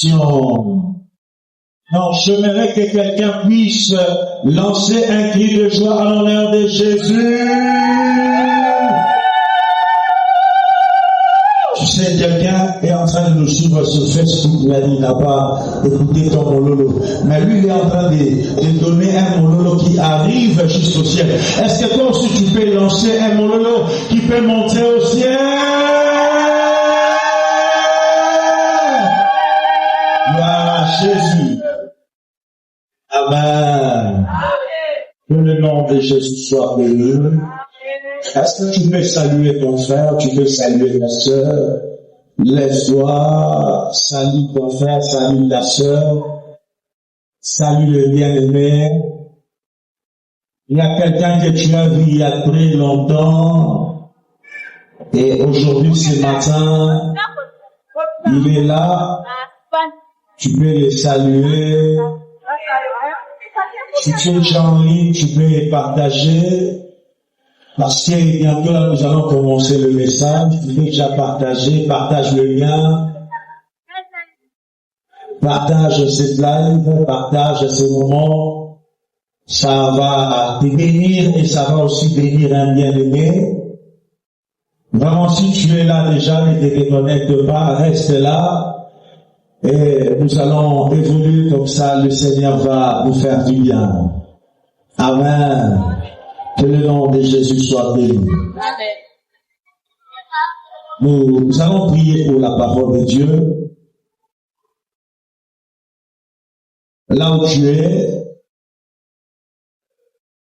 Non, j'aimerais que quelqu'un puisse lancer un cri de joie à l'honneur de Jésus. Tu sais, quelqu'un est en train de nous suivre sur Facebook, là, il n'a pas écouté ton mololo. Mais lui, il est en train de donner un mololo qui arrive jusqu'au ciel. Est-ce que toi aussi tu peux lancer un mololo qui peut monter au ciel? Voilà, Jésus. Amen. Que le nom de Jésus soit béni. Est-ce que tu peux saluer ton frère, tu peux saluer ta sœur? Lève-toi, salue ton frère, salue ta sœur, salue le bien-aimé. Il y a quelqu'un que tu as vu il y a très longtemps, et aujourd'hui, ce matin, il est là, tu peux le saluer. Si tu es déjà en ligne, tu peux les partager. Parce que bientôt là, nous allons commencer le message. Tu peux déjà partager, partage le lien. Partage cette live, partage ce moment. Ça va te bénir et ça va aussi bénir un bien-aimé. Vraiment, si tu es là déjà, ne te déconnecte pas, reste là. Et nous allons évoluer comme ça, le Seigneur va nous faire du bien. Amen. Que le nom de Jésus soit béni. Nous allons prier pour la parole de Dieu. Là où tu es,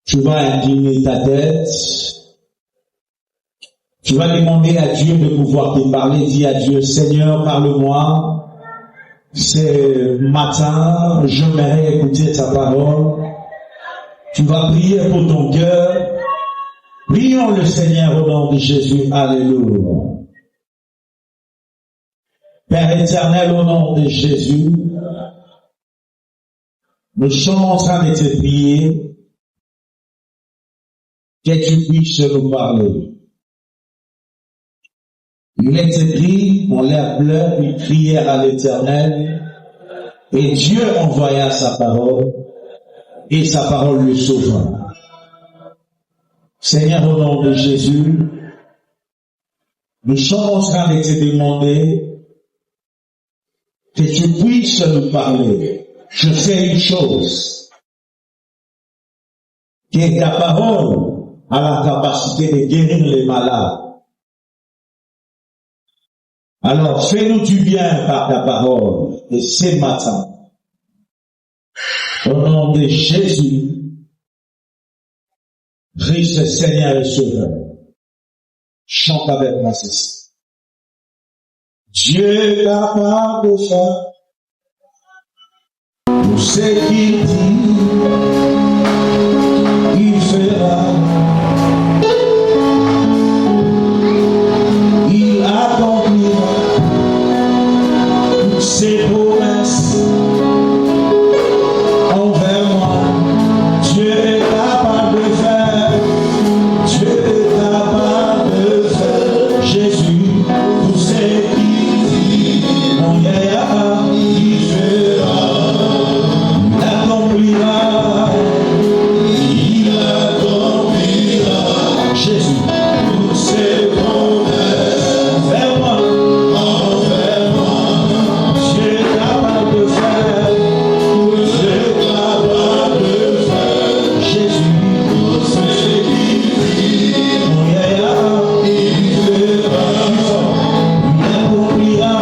tu vas incliner ta tête. Tu vas demander à Dieu de pouvoir te parler. Dis à Dieu, Seigneur, parle-moi. Ce matin, j'aimerais écouter ta parole. Tu vas prier pour ton cœur. Prions le Seigneur au nom de Jésus. Alléluia. Père éternel, au nom de Jésus, nous sommes en train de te prier que tu puisses nous parler. Il est écrit, on les pleurs, ils crièrent à l'Éternel, et Dieu envoya sa parole, et sa parole le sauva. Seigneur, au nom de Jésus, nous sommes en train de te demander que tu puisses nous parler. Je sais une chose, que ta parole a la capacité de guérir les malades. Alors, fais-nous du bien par ta parole, et ce matin, au nom de Jésus, Christ Seigneur et Sauveur, chante avec moi ceci. Dieu est capable de faire tout ce qu'il dit, il fera. Il accomplira toutes ses promesses envers moi. Dieu est capable de faire, Dieu est capable de faire, Jésus, tout ce qu'il dit, on ira, il fera, il accomplira, Jésus, toutes ses promesses envers moi, Dieu est capable de faire, Dieu est capable de faire, Jésus, tout ce qu'il dit, on ira, il fera, il accomplira,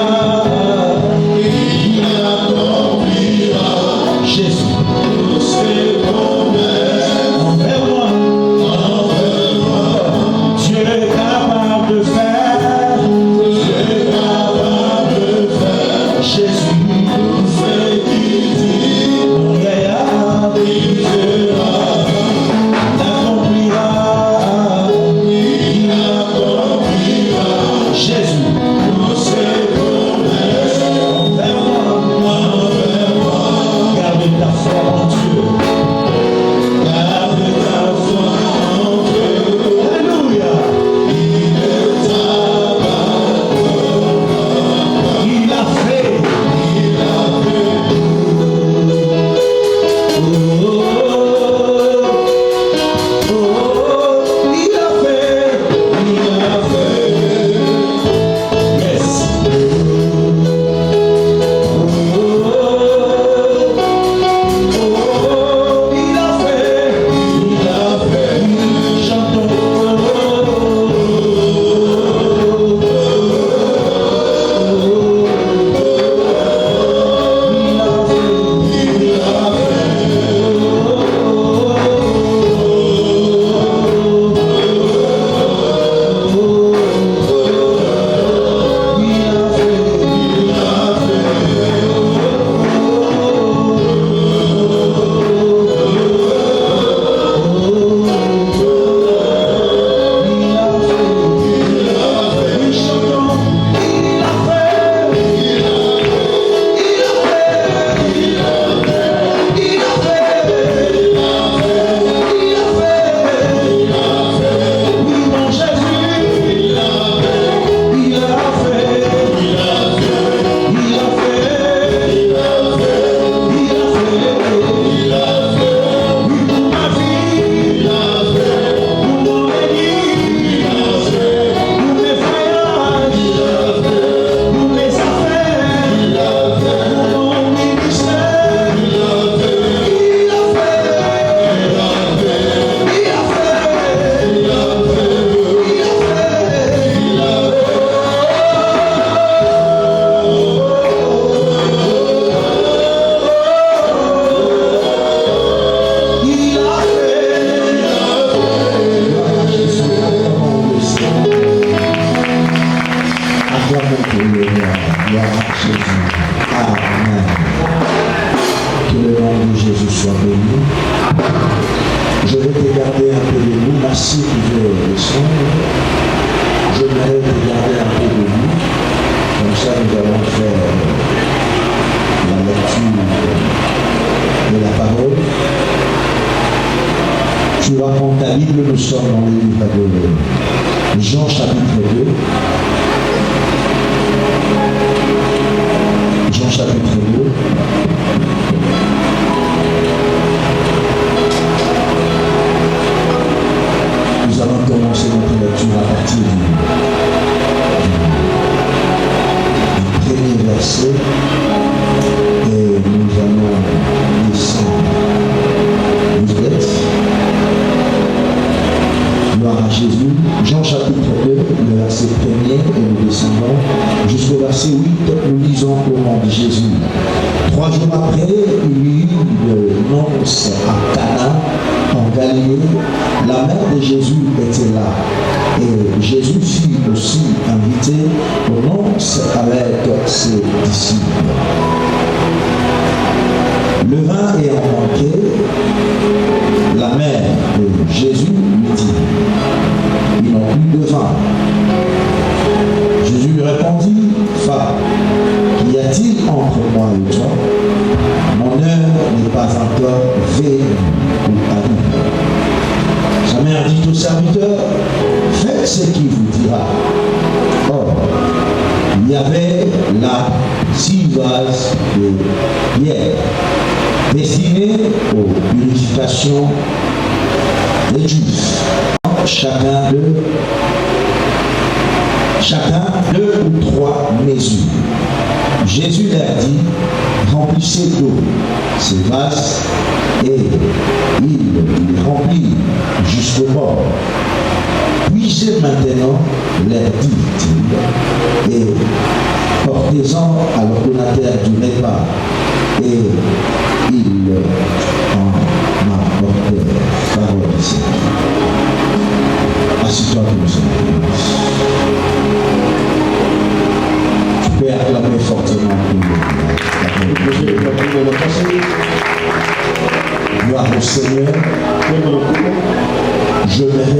Gloire à Jésus. Amen. Que le nom de Jésus soit béni. Je vais te garder un peu de nous. Merci pour le son. Je vais te garder un peu de nous. Comme ça, nous allons faire la lecture de la parole. Tu vas prendre ta Bible, nous sommes dans le livre de Jean chapitre 2. Jean chapitre 2. Nous allons commencer notre lecture à partir du premier verset et nous allons descendre. Vous êtes? Gloire à Jésus. Jean chapitre 2, le verset 1er, et nous descendons jusqu'au verset 8, nous lisons au nom de Jésus. 3 jours après, il y eut une noce à Cana, en Galilée. La mère de Jésus était là. Et Jésus fut aussi invité aux noces avec ses disciples. Le vin ayant manqué, la mère de Jésus lui dit: ils n'ont plus de vin. Jésus lui répondit: femme, qu'y a-t-il entre moi et toi? Mon heure n'est pas encore venue ou arrivée. Sa mère dit au serviteur: faites ce qu'il vous dira. Or, il y avait là 6 vases de pierre destinés aux purifications des Juifs. Chacun 2 ou 3 mesures. Jésus leur dit: remplissez d'eau ces vases, et il les remplit jusqu'au bord. Puisez maintenant, leur dit-il, et portez-en à l'ordonnateur du repas. Et ils en apportèrent. Parole du Seigneur. Assis-toi que nous sommes. Tu peux acclamer fortement gloire au Seigneur. Je vais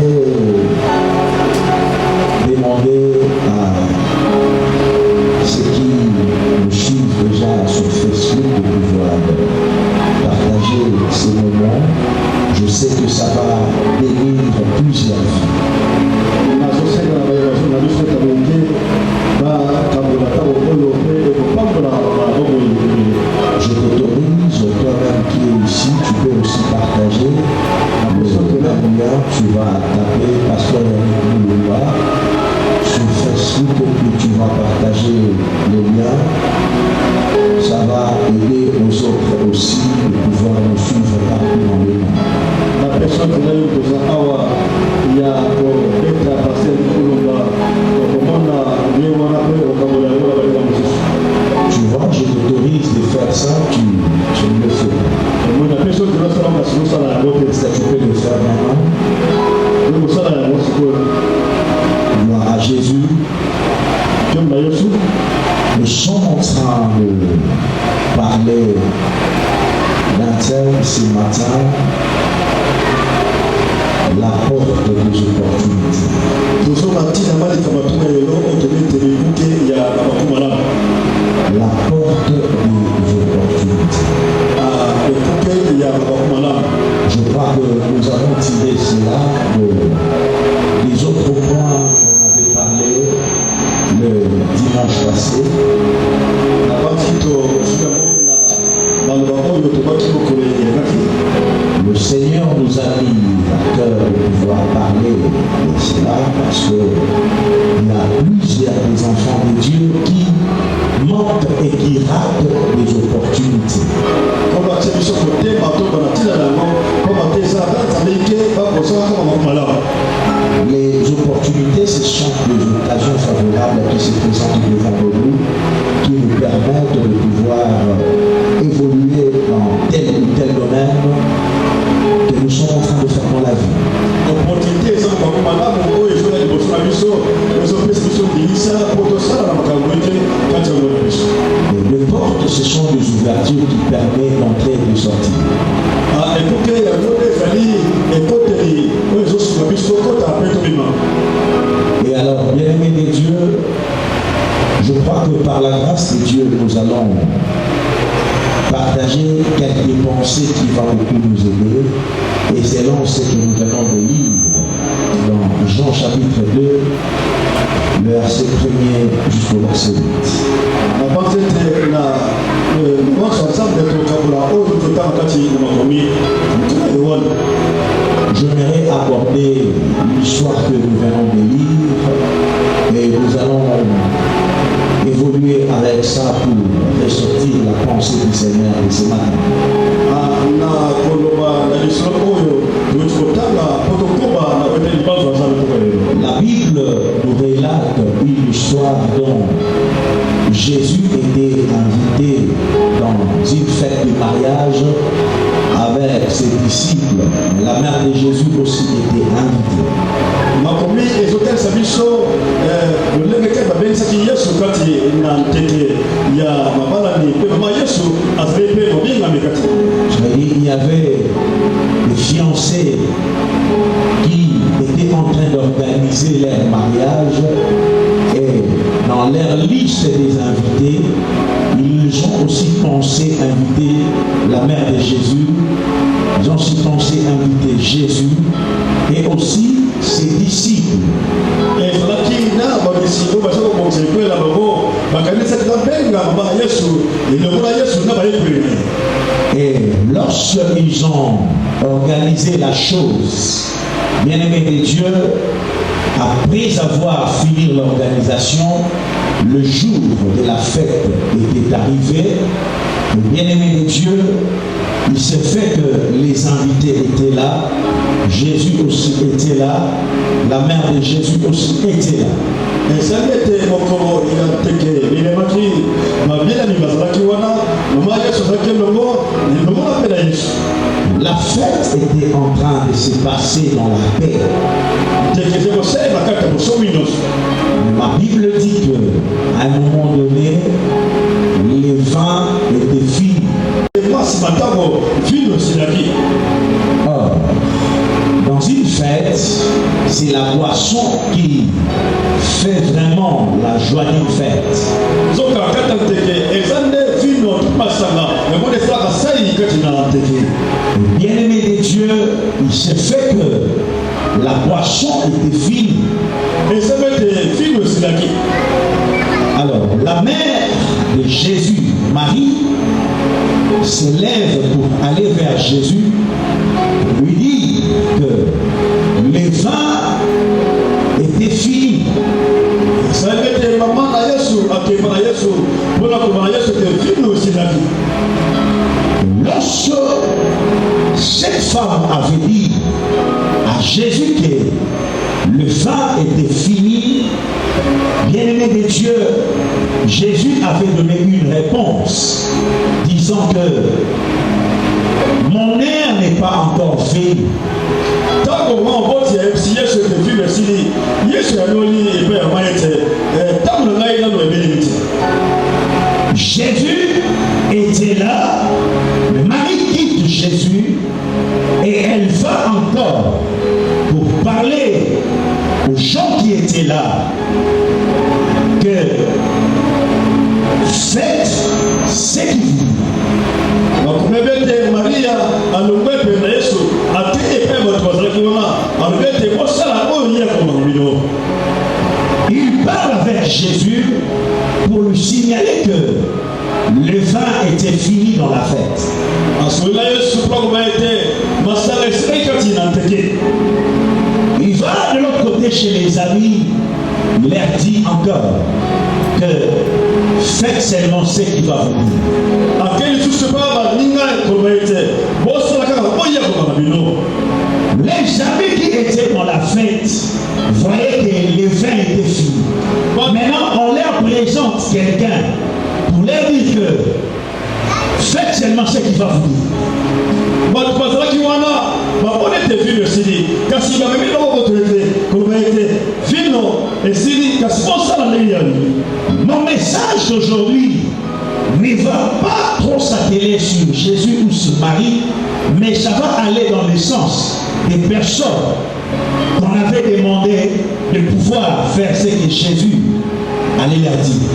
demander à ceux qui me suivent déjà sur Facebook de pouvoir partager ces moments. Je sais que ça va bénir plusieurs vies. Je t'autorise, toi-même qui es ici, tu peux aussi partager. Tu vas taper Pasteur Eric Mouloua sur Facebook et tu vas partager le lien. Ça va aider aux autres aussi de pouvoir nous suivre partout dans le monde. La personne qui a eu besoin il y a peut-être à passer tu vois, je t'autorise de faire ça, tu le fais. Ça, tu peux le faire maintenant. Gloire à Jésus. Nous sommes en train de parler d'un thème ce matin, la porte des opportunités. La porte des opportunités. Je crois que nous avons tiré cela des autres points qu'on avait parlé le dimanche passé. Le Seigneur nous a mis à cœur de pouvoir parler de cela parce qu'il y a plusieurs des enfants de Dieu qui manquent et qui ratent des opportunités. Les opportunités, ce sont des occasions favorables qui se présentent devant nous, qui nous permettent de pouvoir évoluer dans tel ou tel domaine que nous sommes en train de faire dans la vie. qui permet d'entrer et de sortir. Et alors, bien-aimés de Dieu, je crois que par la grâce de Dieu, nous allons partager quelques pensées qui vont beaucoup nous aider. Et selon ce que nous venons de lire dans Jean chapitre 2, le verset 1er jusqu'au verset 8. J'aimerais aborder l'histoire que nous venons de lire et nous allons évoluer avec ça pour ressortir la pensée du Seigneur de ce matin. La Bible nous relate une histoire dont Jésus était invité dans une fête de mariage avec ses disciples. La mère de Jésus aussi était invitée. Il y avait des fiancés qui étaient en train d'organiser leur mariage et dans leur liste des invités, ils ont aussi pensé inviter la mère de Jésus, ils ont aussi pensé inviter Jésus et aussi ses disciples. Et lorsqu'ils ont organisé la chose, bien-aimés de Dieu, après avoir fini l'organisation, le jour de la fête était arrivé. Bien-aimés de Dieu, il s'est fait que les invités étaient là, Jésus aussi était là, la mère de Jésus aussi était là. La fête était en train de se passer dans la paix. Ma Bible dit qu'à un moment donné, les vins étaient finis. Or, dans une fête, c'est la boisson qui fait vraiment la joie d'une fête. Bien-aimé de Dieu, il se fait que la boisson était finie. Alors, la mère de Jésus, Marie, se lève pour aller vers Jésus, lui dit que les vins étaient finis. Lorsque cette femme avait dit à Jésus que le vin était fini, bien-aimé de Dieu, Jésus avait donné une réponse disant que mon heure n'est pas encore venue. Jésus était là, Marie quitte Jésus et elle va encore pour parler aux gens qui étaient là que faites ce qu'il dit. Il parle avec Jésus pour lui signaler que le vin était fini dans la fête. Il va de l'autre côté chez les amis, il leur dit encore que faites seulement ce qu'il va vous dire. Les amis qui étaient dans la fête voyaient que le vin était fini. Maintenant, on leur présente quelqu'un pour leur dire que faites seulement ce qu'il va vous dire. Mon message aujourd'hui ne va pas trop s'atteler sur Jésus ou sur Marie, mais ça va aller dans le sens des personnes qu'on avait demandé de pouvoir faire ce que Jésus allait leur dire.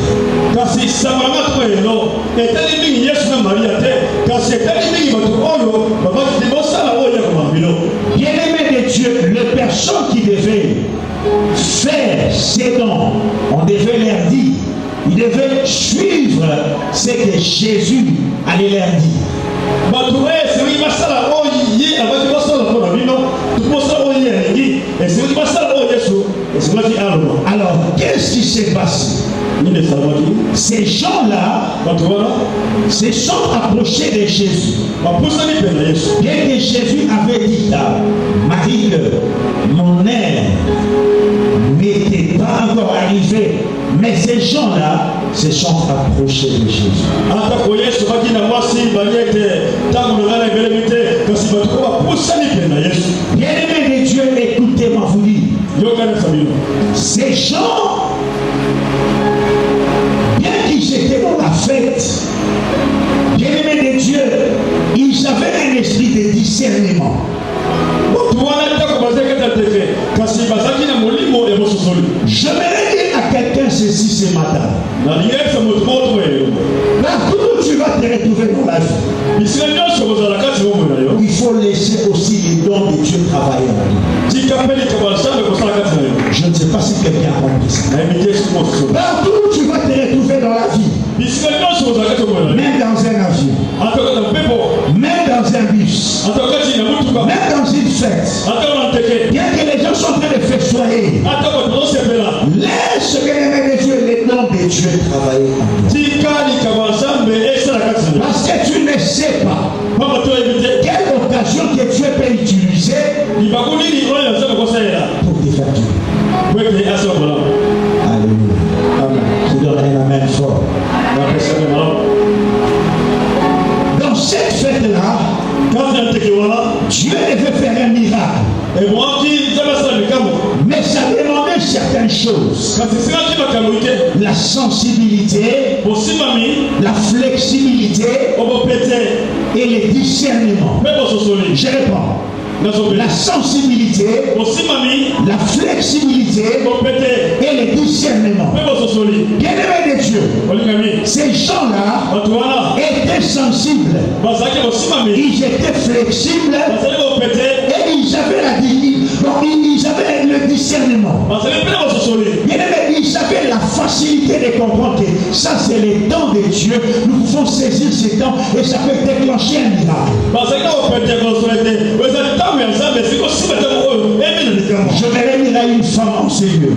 Bien-aimé de Dieu, les personnes qui devaient faire ce dont on devait leur dire, ils devaient suivre ce que Jésus allait leur dire. Alors, qu'est-ce qui s'est passé? Ces gens-là se sont approchés de Jésus. Bien que Jésus avait dit à Marie que mon heure n'était pas encore arrivée, mais ces gens-là se sont approchés de Jésus. Bien-aimés de Dieu, écoutez-moi vous dire. Ces gens, bien qu'ils étaient dans la fête, bien-aimés de Dieu, ils avaient un esprit de discernement. J'aimerais dire à quelqu'un ceci ce matin. Partout où tu vas te retrouver dans la vie, il faut laisser aussi les dons de Dieu travailler en lui. Je ne sais pas si quelqu'un a compris ça. Partout où tu vas te retrouver dans la vie, même dans un avion, même dans un bus, même dans une fête, bien que les gens sont en train de festoyer, laisse bien-aimé de Dieu, les noms de Dieu travailler en toi. Parce que tu ne sais pas quelle occasion que Dieu peut utiliser pour te faire du bien. Alléluia. Tu donnes un amen fort. Dans cette fête-là, Dieu devait faire un miracle. Mais ça demandait certaines choses. La sensibilité, la flexibilité et le discernement. Je réponds. La sensibilité, la flexibilité et le discernement. Bien-aimé de Dieu, ces gens-là étaient sensibles, ils étaient flexibles et ils avaient le discernement. Bien-aimé, ils avaient la facilité de comprendre que ça c'est le temps de Dieu. Nous pouvons saisir ce temps et ça peut déclencher un miracle. Je vais dire à une femme en Seigneur,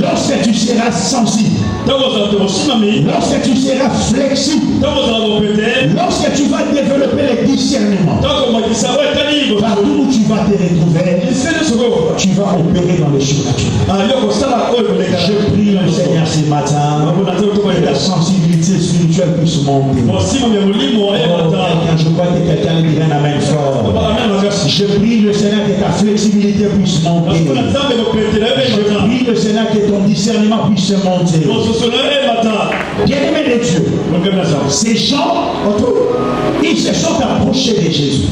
lorsque tu seras sensible, lorsque tu seras flexible, lorsque tu vas développer le discernement, partout où tu vas te retrouver, tu vas opérer dans les surnaturels. Je prie le Seigneur ce matin que la sensibilité spirituelle puisse monter. Je vois que quelqu'un dit un amen fort. Je prie le Seigneur que ta flexibilité puisse monter. Je prie le Seigneur que ton discernement puisse monter. Bien-aimé de Dieu, ces gens, ils se sont approchés de Jésus.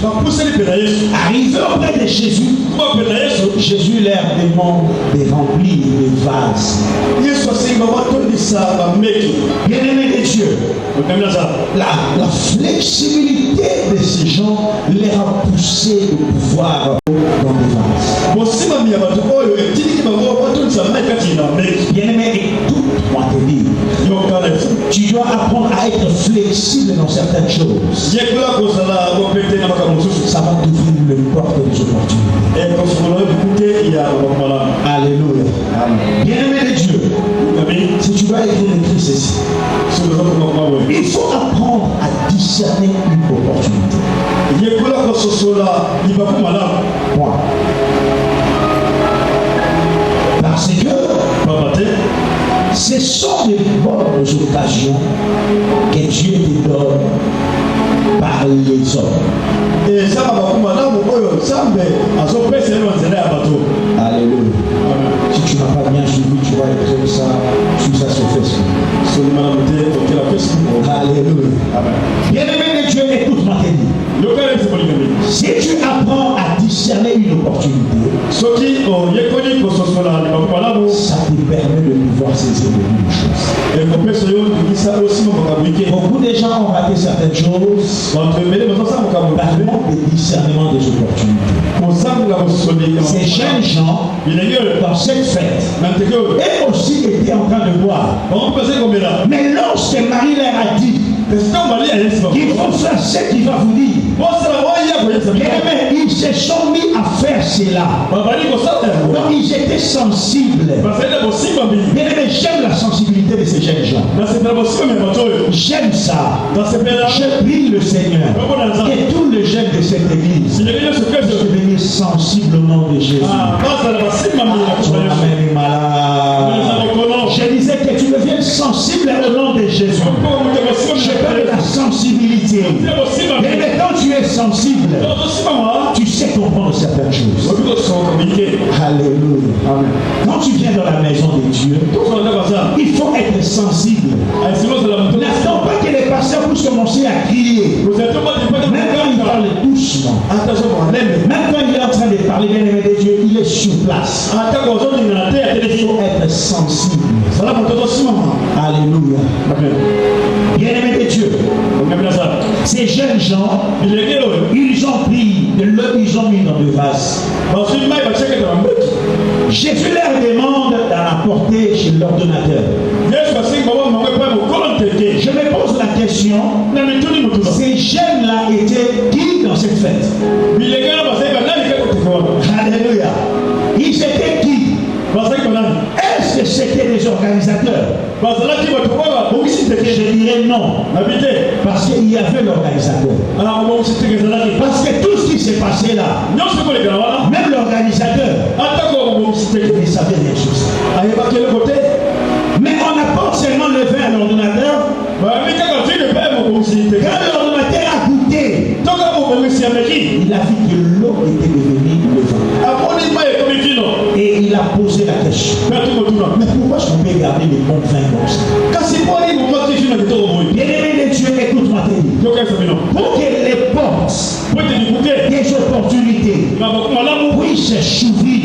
Arrivés auprès de Jésus, Jésus leur demande de remplir les vases. Bien-aimé de Dieu, la flexibilité de ces gens leur a poussé de pouvoir dans les vases. Bien-aimé, écoute-moi te dire, tu dois apprendre à être flexible dans certaines choses. Ça va t'ouvrir le porte des opportunités. Alléluia. Bien-aimé de Dieu, si tu dois écrire ceci, il faut apprendre à discerner une opportunité. Point. Parce que ce sont des bonnes occasions que Dieu te donne par les hommes. Alléluia. Si tu n'as pas bien suivi, tu vas écrire ça sur Facebook. Alléluia. Bien-aimé de Dieu, écoute-moi te dire. Si tu apprends à discerner une opportunité, ça te permet de pouvoir saisir beaucoup de choses. Beaucoup de gens ont raté certaines choses par manque de discernement des opportunités. Ces jeunes gens, dans cette fête, eux aussi étaient en train de boire. Mais lorsque Marie leur a dit qu'il faut faire ce qu'il va vous dire, ils se sont mis à faire cela. Donc ils étaient sensibles. Bien-aimé, j'aime la sensibilité de ces jeunes gens. J'aime ça. Je prie le Seigneur que tous les jeunes de cette église puissent devenir sensibles au nom de Jésus. Je disais que tu deviens sensible au nom de Jésus. Je parle de la sensibilité. Mais quand tu es sensible, tu sais comprendre certaines choses. Alléluia. Quand tu viens dans la maison de Dieu, il faut être sensible. N'attends pas que les pasteurs puissent commencer à crier. Même quand il parle doucement, même quand il est en train de parler de Dieu, il est sur place. Il faut être sensible. Alléluia. Bien-aimé de Dieu, ces jeunes gens, ils ont pris de l'eau, ils ont mis dans le vase. Jésus leur demande d'en apporter chez l'ordonnateur. Je me pose la question, ces jeunes-là étaient qui dans cette fête? Alléluia. Ils étaient qui? Est-ce que c'était des organisateurs? Je dirais non. Parce qu'il y avait l'organisateur. Parce que tout ce qui s'est passé là, même l'organisateur, il savait des choses. Mais on apporte seulement le vin à l'ordonnateur. Quand l'ordonnateur a goûté, il a vu que l'eau était devenue le vin. Et il a posé la question. Mais pourquoi je peux garder les bons vins comme ça? Bien-aimé de Dieu, écoute-moi te dire. Pour que les portes des opportunités puissent s'ouvrir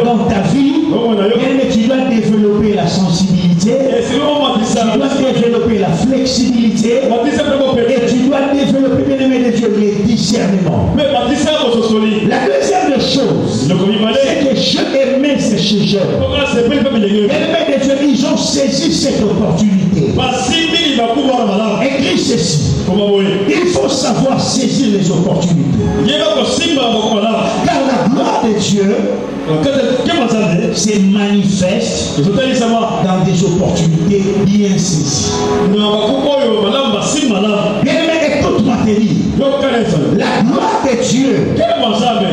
dans ta vie, bien-aimé, tu dois développer la sensibilité, tu dois développer la flexibilité, et tu dois développer, bien-aimé de Dieu, les discernements. La deuxième chose, c'est que je aimais ces jeunes. Bien-aimé de Dieu, ils ont saisi cette opportunité. Écris ceci. Il faut savoir saisir les opportunités. Car la gloire de Dieu se manifeste dans des opportunités bien saisies. Bien-aimé, écoute-moi te dire. La gloire de Dieu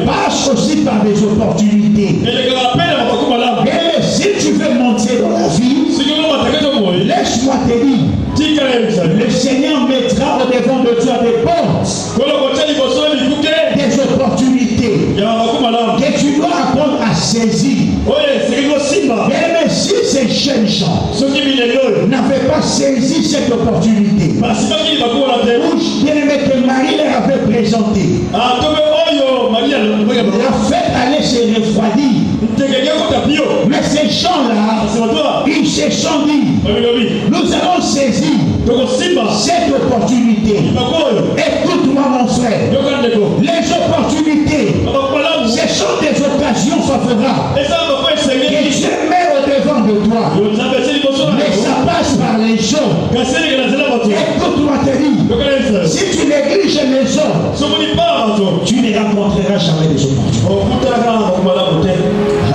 passe aussi par des opportunités. Bien-aimé, si tu veux monter dans la vie, laisse-moi te dire. Le Seigneur mettra au-devant de toi des portes, des opportunités que tu dois apprendre à saisir. Mais si ces jeunes gens n'avaient pas saisi cette opportunité, bien-aimé que Marie leur avait présenté, la fête allait se refroidir. Mais ces gens-là, ils se sont dit, nous allons saisir cette opportunité. Écoute-moi mon frère, les opportunités, ce sont des occasions favorables que Dieu met au-devant de toi. Mais ça passe par les gens. Écoute-moi te dire, si tu négliges les hommes, tu ne rencontreras jamais des opportunités.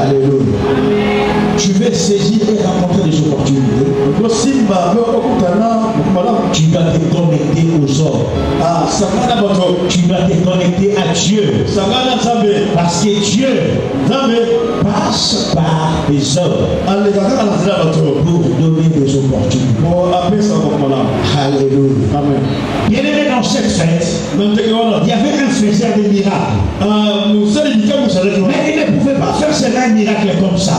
Alléluia. Tu veux saisir et rencontrer des opportunités. Tu dois te connecter aux hommes. Tu dois te connecter à Dieu. Parce que Dieu passe par les hommes pour donner des opportunités. Alléluia. Bien aimé, dans cette fête, il y avait un faiseur de miracles. Mais il ne pouvait pas faire seulement un miracle comme ça.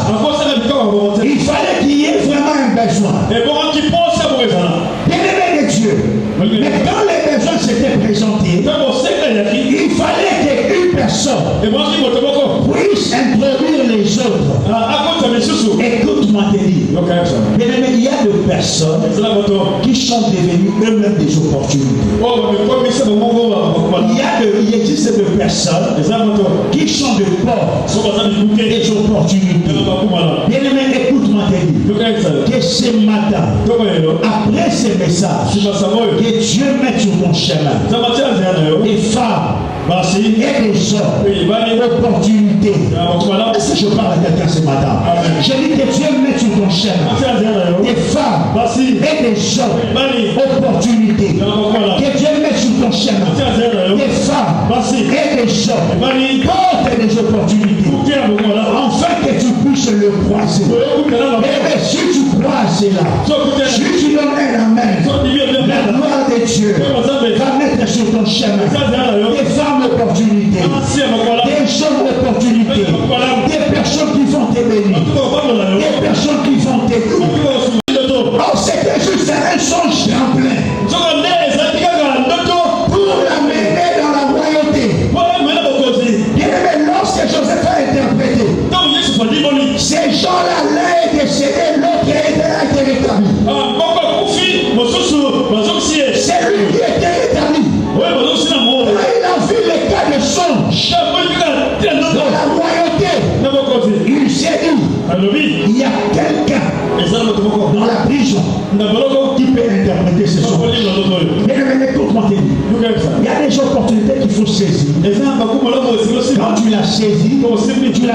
Il fallait qu'il y ait vraiment un besoin. Bien aimé de Dieu. Mais quand les besoins s'étaient présentés, il fallait qu'une personne puisse introduire les autres. Écoute-moi te dire. Bien aimé, il y a des personnes qui sont devenues eux-mêmes des opportunités. Il existe des personnes qui sont de portes des opportunités. Bien aimé, écoute-moi te dire que ce matin, après ces messages, que Dieu mette sur ton chemin des femmes et des hommes, opportunités. Est-ce que je parle à quelqu'un ce matin? Je dis que Dieu mette sur ton chemin des femmes et des hommes, opportunités. Que Dieu mette sur ton chemin des femmes et des hommes, porte des opportunités. Enfin que tu puisses le croiser. Et si tu crois cela, si tu donnes un amen, la gloire de Dieu va mettre sur ton chemin des femmes opportunités, des hommes opportunités, des personnes qui vont te bénir, des personnes qui vont t'aider. Oh, c'était juste un songe tremblin pour l'amener dans la royauté. Bien aimé, lorsque Joseph a interprété, ces gens-là, l'un est décédé, l'autre a été rétabli. C'est lui qui était rétabli. Il a vu les cas de songe dans la royauté. Il s'est dit, il y a quelqu'un dans la prison qui peut interpréter ce songe. Mais écoute-moi, il y a des opportunités qu'il faut saisir. Quand tu l'as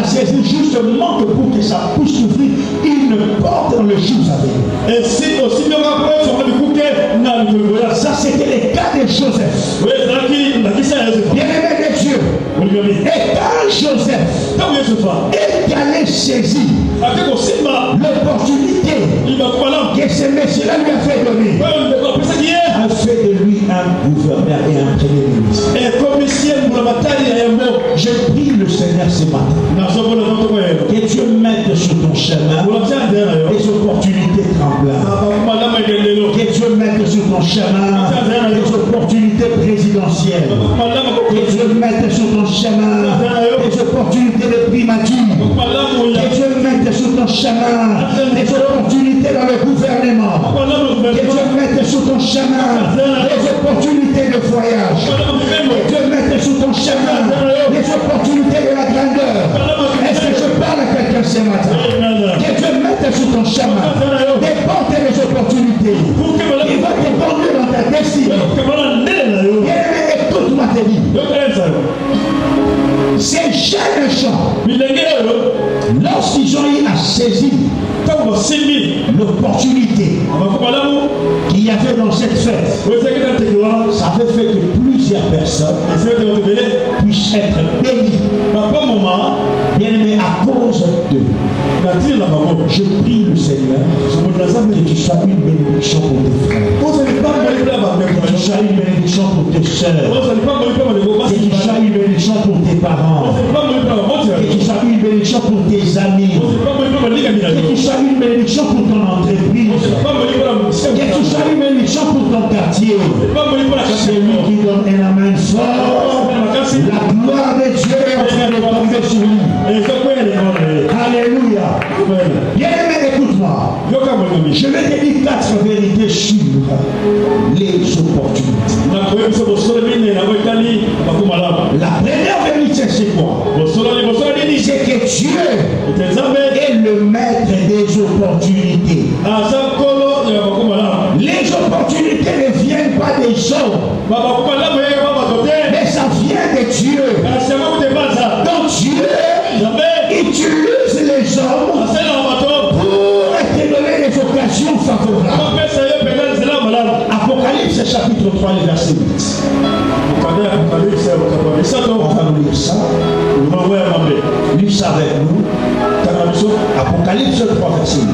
saisi justement que pour que ça puisse s'ouvrir une porte dans le jour à venir. Ça, c'était le cas de Joseph. Bien aimé de Dieu. Et quand Joseph est allé saisir l'opportunité que ce messieurs-là lui a fait donner, a fait de lui un gouverneur et un premier ministre. Je prie le Seigneur ce matin que Dieu mette sur ton chemin des opportunités tremblantes. Que Dieu mette sur ton chemin des opportunités présidentielles. Que Dieu mette sur ton chemin des opportunités de primature. Que Dieu mette sur ton chemin des opportunités dans le gouvernement. Que Dieu mette sur ton chemin des opportunités de voyage. Que Dieu mette sur ton chemin des opportunités de la grandeur. Est-ce que je parle à quelqu'un ce matin? Que Dieu mette sur ton chemin des portes et des opportunités. Il va te conduire dans ta destinée. Écoute-moi te dire. Ces jeunes gens, lorsqu'ils ont eu à saisir l'opportunité qu'il y avait dans cette fête, ça avait fait que plusieurs personnes puissent être bénies. Bien aimé, à cause d'eux. Je prie le Seigneur que tu sois une bénédiction pour tes frères. Que tu sois une bénédiction pour tes soeurs. Que tu sois une bénédiction pour tes parents. Que tu sois une bénédiction pour tes amis. Que tu sois une bénédiction pour ton entreprise. Que tu sois une bénédiction pour ton quartier. C'est lui qui donne un amen fort. La gloire de Dieu est en train de tomber sur lui. Alléluia. Bien aimé, écoute-moi. Je vais te dire 4 vérités sur les opportunités. La première vérité, c'est quoi? C'est que Dieu est le maître des opportunités. Les opportunités ne viennent pas des hommes, mais ça vient de Dieu. Donc Dieu utilise les hommes pour te donner des occasions favorables. Apocalypse Apocalypse chapitre 3, le verset 8. On va nous lire ça. Lis ça avec nous. Apocalypse 3, verset 8.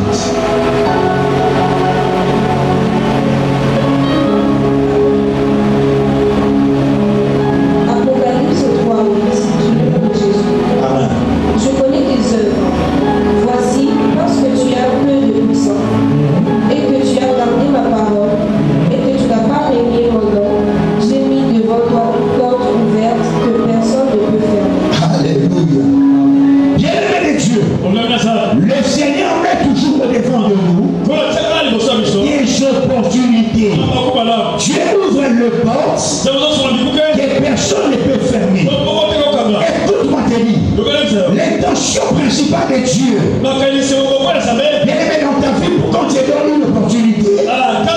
L'intention principale de Dieu, bien aimé dans ta vie, pour quand tu es donné une opportunité,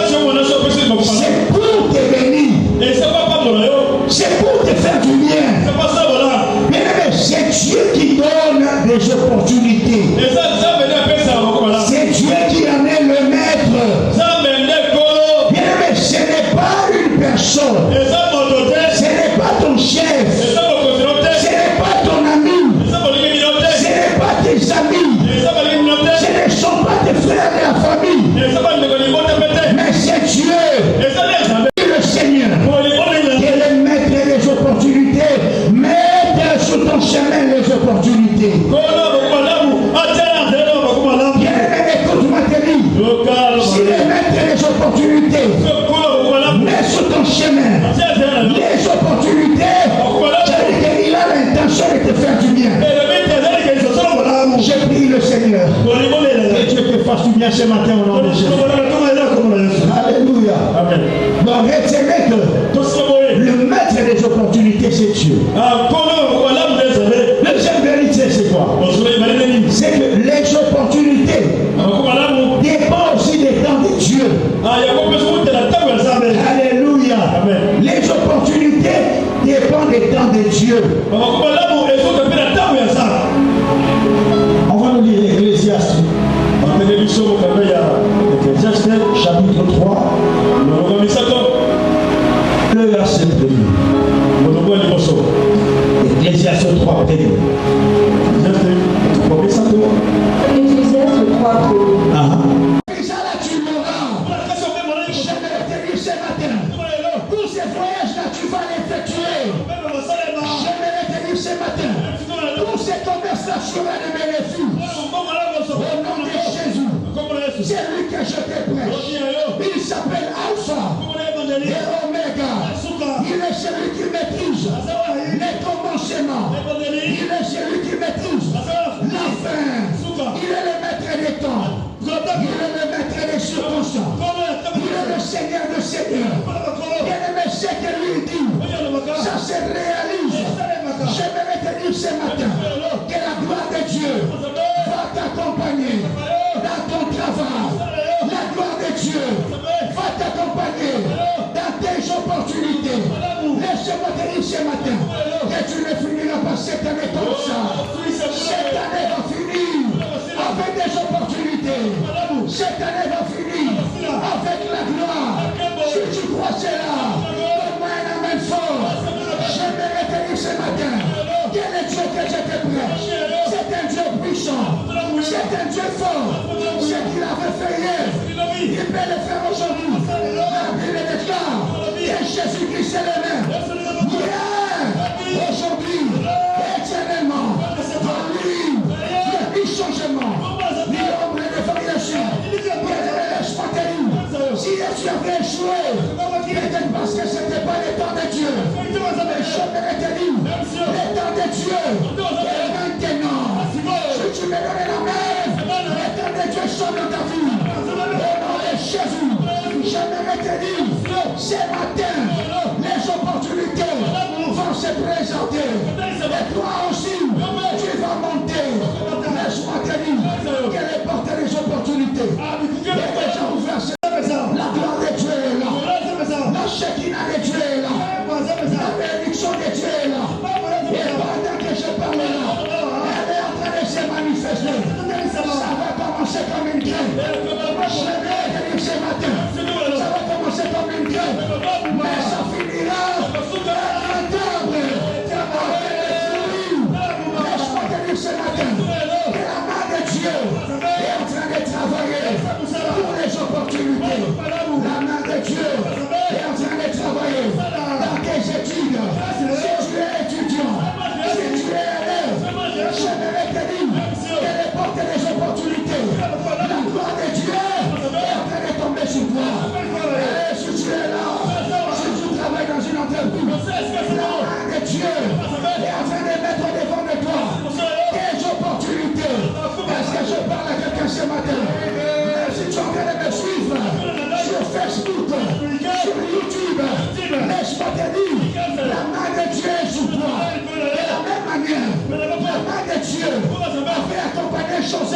c'est pour te bénir, c'est pour te faire du bien. Bien aimé, c'est Dieu qui donne des opportunités, c'est Dieu qui en est le maître. Bien aimé, ce n'est pas une personne, ce n'est pas ton chef, tes amis, ce ne sont pas tes frères et la famille, mais c'est Dieu, le Seigneur, qui est le maître des opportunités. Mets sur ton chemin les opportunités. Bien aimé, écoute-moi, Thélie. Si le maître des opportunités, mets sur ton chemin les opportunités, c'est-à-dire qu'il a l'intention de te faire du bien. Je prie le Seigneur que Dieu te fasse du bien ce matin au nom de Jésus. Alléluia. Amen. Donc retenez que le maître des opportunités, c'est Dieu. Deuxième vérité, c'est quoi? C'est que les opportunités dépendent aussi des temps de Dieu. Alléluia. Amen. Les opportunités dépendent des temps de Dieu. On va nous lire Ecclésiaste. Ecclésiaste chapitre 3. Le verset 1. Ecclésiaste 3, 1. Ecclésiaste 3, 1. Pour ces voyages-là, tu vas l'effectuer. J'aimerais te dire ce matin. Pour ces commerces-là, tu vas les bénéfices. Au nom de Jésus. C'est lui que je te prêche. Il s'appelle Alpha et Omega. Il est celui qui maîtrise les commencements. Il est celui qui maîtrise la fin. Il est le maître des temps. Il est le maître des circonstances. Il est le Seigneur de Seigneur. Bien-aimé, ce que lui dit, ça se réalise. J'aimerais te dire ce matin que la gloire de Dieu va t'accompagner dans ton travail. La gloire de Dieu va t'accompagner dans tes opportunités. Laisse-moi te dire ce matin que tu ne finiras pas cette année comme ça. Cette année va finir avec des opportunités. Cette année va finir avec la gloire. Si tu crois cela, donne-moi un amen fort. J'aimerais te dire ce matin quel est Dieu que je te prêche. C'est un Dieu puissant. C'est un Dieu fort. Ce qu'il avait fait hier, il peut le faire aujourd'hui. La Bible déclare que Jésus-Christ est le même. Hier, aujourd'hui, éternellement. Dans lui, il y a du changement. L'ombre de variation. Laisse-moi te dire, si tu avais échoué, peut-être parce que ce n'était pas le temps de Dieu. Mais je voudrais te dire, le temps de Dieu est maintenant. Si tu me donnes la main, le temps de Dieu sonne dans ta vie. Au nom de Jésus, j'aimerais te dire, ce matin, les opportunités vont se présenter. Et toi aussi, tu vas monter. Laisse-moi te dire qu'elle est portée des opportunités. Il est déjà ouvert. La gloire de Dieu est là. La Shekinah de Dieu est là. La bénédiction de Dieu est là. Et pendant que je parle là, elle est en train de se manifester. Ça va commencer comme une graine. Je vais te dire ce matin. Ça va commencer comme une graine.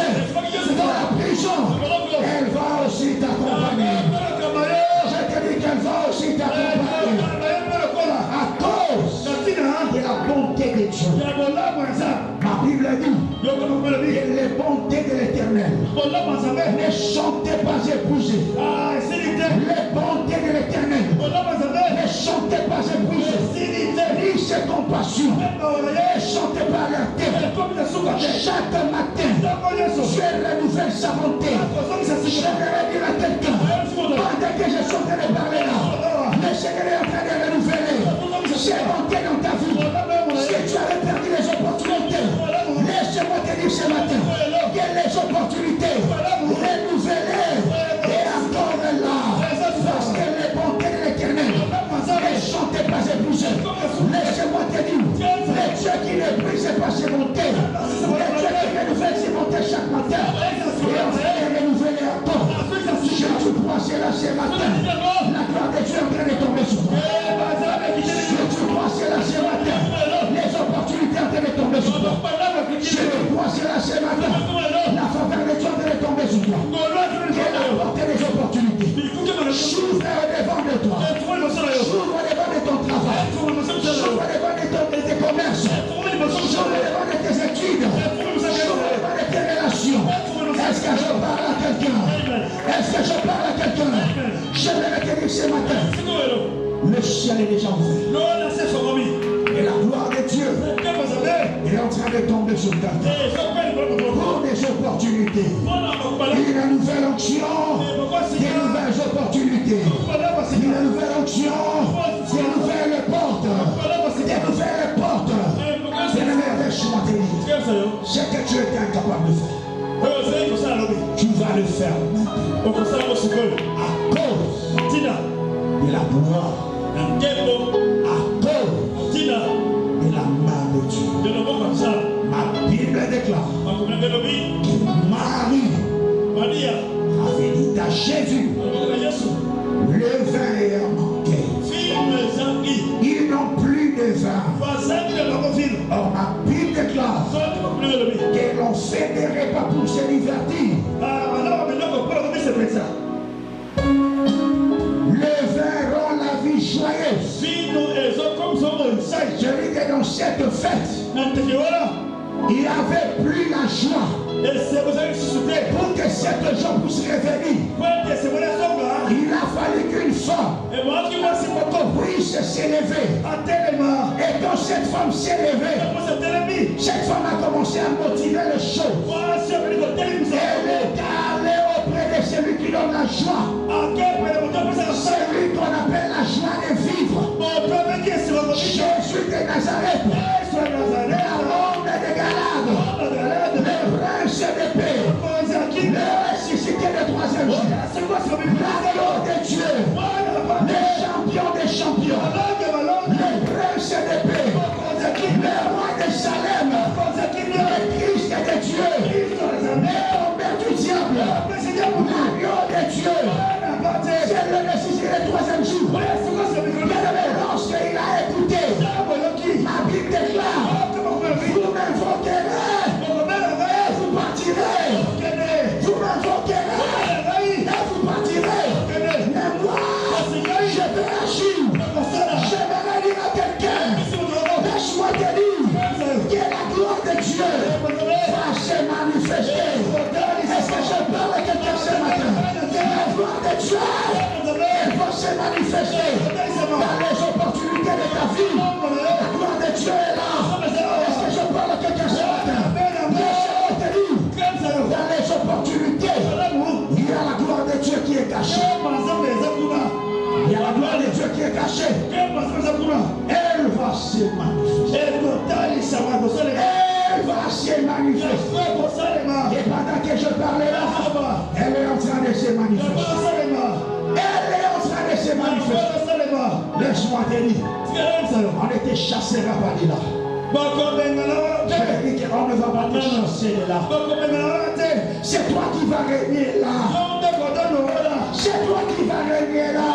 fait dans la prison, elle va aussi t'accompagner. Je te dis qu'elle va aussi t'accompagner. À cause de la bonté de Dieu. Ma Bible dit que les bontés de l'Éternel ne sont pas épousées. Les bontés de l'Éternel ne sont pas épousées. Ni ses compassions ne sont pas arrêtées. Chaque matin, Dieu renouvelle sa bonté. Je vais dire à quelqu'un, pendant que je suis en train de parler là, le Seigneur est en train de renouveler ses bontés dans ta vie. Si tu avais perdu les opportunités, laisse-moi te dire ce matin que les opportunités renouvelées et encore là, parce que les bontés de l'Éternel ne sont pas épousées. Laisse-moi te dire, le Dieu qui ne brise pas ses bontés, le Dieu qui renouvelle ses bontés chaque matin, et en train de renouveler encore. Je te crois cela ce matin. La gloire de Dieu est en train de tomber sur toi. Je te crois cela ce matin. Les opportunités en train de tomber sur toi. Je te crois cela ce matin. La faveur de Dieu en train de tomber sur toi. Qu'elle apporte des opportunités. S'ouvre devant de toi. S'ouvre devant de ton travail. S'ouvre devant de tes commerces. S'ouvre devant de tes études. S'ouvre devant de tes relations. Est-ce que je parle à quelqu'un? Est-ce que je parle à quelqu'un? Je vais te dire ce matin. Le ciel est déjà ouvert. Et la gloire de Dieu est en train de tomber sur ta tête. Pour des opportunités. Une nouvelle onction. Des nouvelles opportunités. Une nouvelle onction. Des nouvelles portes. Des nouvelles portes. Laisse-moi te dire. Ce que tu étais incapable de faire. Tu vas le faire à cause de la gloire, à cause de la main de Dieu. Ma Bible déclare que Marie avait dit à Jésus, le vin est manqué. Ils n'ont plus de vin. Or ma Bible déclare que l'on fait des repas pour se divertir. Le vin rend la vie joyeuse. Je dis que dans cette fête, il n'y avait plus la joie. Pour que cette joie puisse revenir, il a fallu qu'une femme puisse s'élever. Et quand cette femme s'est levée, cette femme a commencé à motiver le show. Elle est allée auprès de celui qui donne la joie. Celui qu'on appelle la joie de vivre. Jésus de Nazareth. L'homme de Galade. Le prince de paix. Le ressuscité de troisième jour. L'agneau de Dieu. Le champion des champions. Le prince de paix. Le roi de Salem. Le Christ de Dieu. Le du diable. L'agneau de Dieu. C'est le ressuscité de troisième jour. Lorsqu'il a écouté, ma Bible déclare, vous m'invoquerez, et vous partirez. Vous m'invoquerez, et vous partirez. Mais moi, je vais agir. Je vais dire à quelqu'un, laisse-moi te dire que la gloire de Dieu va se manifester. Est-ce que je parle à quelqu'un ce matin? La gloire de Dieu, elle va se manifester dans les opportunités de ta vie. La gloire de Dieu est là. Est-ce que je parle à quelqu'un ce matin? Laisse-moi te dire, dans les opportunités, il y a la gloire de Dieu qui est cachée. Il y a la gloire de Dieu qui est cachée. Elle va se manifester. Elle va se manifester. Et pendant que je parlais là, elle est en train de se manifester. Elle est en train de se manifester. Laisse-moi te dire, on était chassés par là. Je dis qu'on ne va pas te chasser de là. C'est toi qui vas régner là. C'est toi qui vas régner là.